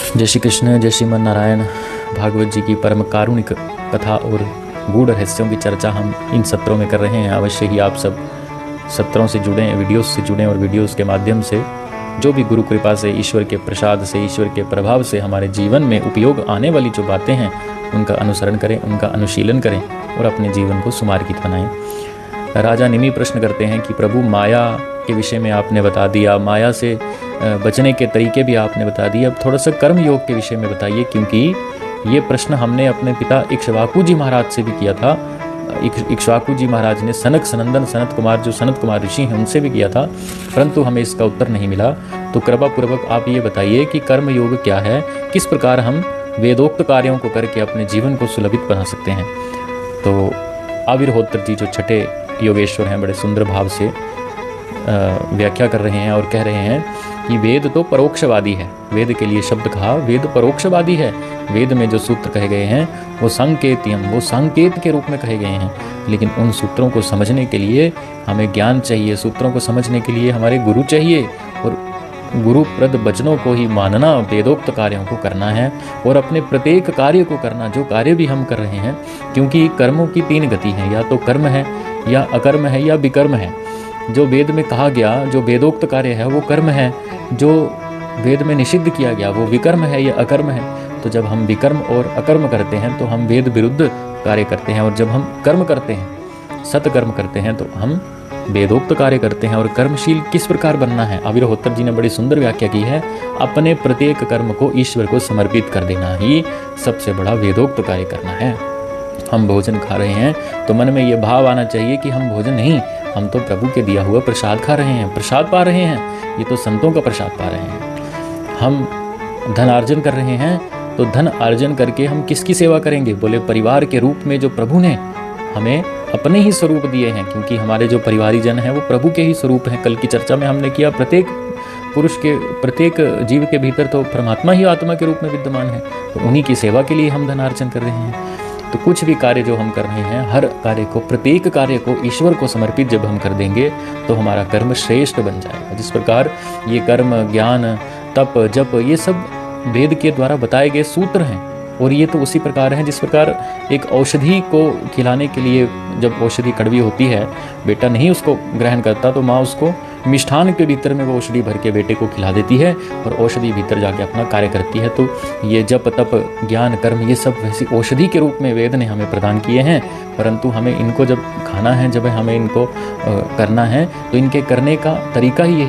जय श्री कृष्ण, जय श्रीमन नारायण। भागवत जी की परम कारुणिक कथा और गूढ़ रहस्यों की चर्चा हम इन सत्रों में कर रहे हैं। अवश्य ही आप सब सत्रों से जुड़ें, वीडियोस से जुड़ें और वीडियोस के माध्यम से जो भी गुरु कृपा से, ईश्वर के प्रसाद से, ईश्वर के प्रभाव से हमारे जीवन में उपयोग आने वाली जो बातें हैं उनका अनुसरण करें, उनका अनुशीलन करें और अपने जीवन को सुमार्गित बनाएं। राजा निमि प्रश्न करते हैं कि प्रभु, माया के विषय में आपने बता दिया, माया से बचने के तरीके भी आपने बता दिए, अब थोड़ा सा कर्म योग के विषय में बताइए, क्योंकि ये प्रश्न हमने अपने पिता इक्ष्वाकु जी महाराज से भी किया था। इक्ष्वाकु जी महाराज ने सनक सनंदन सनत कुमार, जो सनत कुमार ऋषि हैं, उनसे भी किया था, परंतु हमें इसका उत्तर नहीं मिला। तो कृपा पूर्वक आप ये बताइए कि कर्म योग क्या है, किस प्रकार हम वेदोक्त कार्यों को करके अपने जीवन को सुलभित बना सकते हैं। तो आविर्होत्र जी जो छठे योगेश्वर हैं, बड़े सुंदर भाव से व्याख्या कर रहे हैं और कह रहे हैं कि वेद तो परोक्षवादी है। वेद के लिए शब्द कहा, वेद परोक्षवादी है। वेद में जो सूत्र कहे गए हैं वो संकेतियम, वो संकेत के रूप में कहे गए हैं, लेकिन उन सूत्रों को समझने के लिए हमें ज्ञान चाहिए, सूत्रों को समझने के लिए हमारे गुरु चाहिए, और गुरुप्रद वचनों को ही मानना, वेदोक्त कार्यों को करना है और अपने प्रत्येक कार्य को करना, जो कार्य भी हम कर रहे हैं, क्योंकि कर्मों की तीन गति हैं, या तो कर्म है, या अकर्म है, या विकर्म है। जो वेद में कहा गया, जो वेदोक्त कार्य है वो कर्म है, जो वेद में निषिद्ध किया गया वो विकर्म है या अकर्म है। तो जब हम विकर्म और अकर्म करते हैं तो हम वेद विरुद्ध कार्य करते हैं, और जब हम कर्म करते हैं, सत्कर्म करते हैं, तो हम वेदोक्त कार्य करते हैं। और कर्मशील किस प्रकार बनना है, आविर्होत्र जी ने बड़ी सुंदर व्याख्या की है। अपने प्रत्येक कर्म को ईश्वर को समर्पित कर देना ही सबसे बड़ा वेदोक्त कार्य करना है। हम भोजन खा रहे हैं तो मन में ये भाव आना चाहिए कि हम भोजन नहीं, हम तो प्रभु के दिया हुआ प्रसाद खा रहे हैं, प्रसाद पा रहे हैं, ये तो संतों का प्रसाद पा रहे हैं। हम धन अर्जन कर रहे हैं तो धन अर्जन करके हम किसकी सेवा करेंगे? बोले परिवार के रूप में जो प्रभु ने हमें अपने ही स्वरूप दिए हैं, क्योंकि हमारे जो परिवारी जन हैं वो प्रभु के ही स्वरूप हैं। कल की चर्चा में हमने किया, प्रत्येक पुरुष के, प्रत्येक जीव के भीतर तो परमात्मा ही आत्मा के रूप में विद्यमान है, तो उन्हीं की सेवा के लिए हम धन अर्जन कर रहे हैं। तो कुछ भी कार्य जो हम कर रहे हैं, हर कार्य को, प्रत्येक कार्य को ईश्वर को समर्पित जब हम कर देंगे तो हमारा कर्म श्रेष्ठ बन जाएगा। जिस प्रकार ये कर्म, ज्ञान, तप, जप, ये सब वेद के द्वारा बताए गए सूत्र हैं, और ये तो उसी प्रकार हैं जिस प्रकार एक औषधि को खिलाने के लिए, जब औषधि कड़वी होती है, बेटा नहीं उसको ग्रहण करता, तो माँ उसको मिष्ठान के भीतर में वो औषधि भर के बेटे को खिला देती है और औषधि भीतर जाके अपना कार्य करती है। तो ये जप, तप, ज्ञान, कर्म, ये सब वैसी औषधि के रूप में वेद ने हमें प्रदान किए हैं, परंतु हमें इनको जब खाना है, जब हमें इनको करना है, तो इनके करने का तरीका ही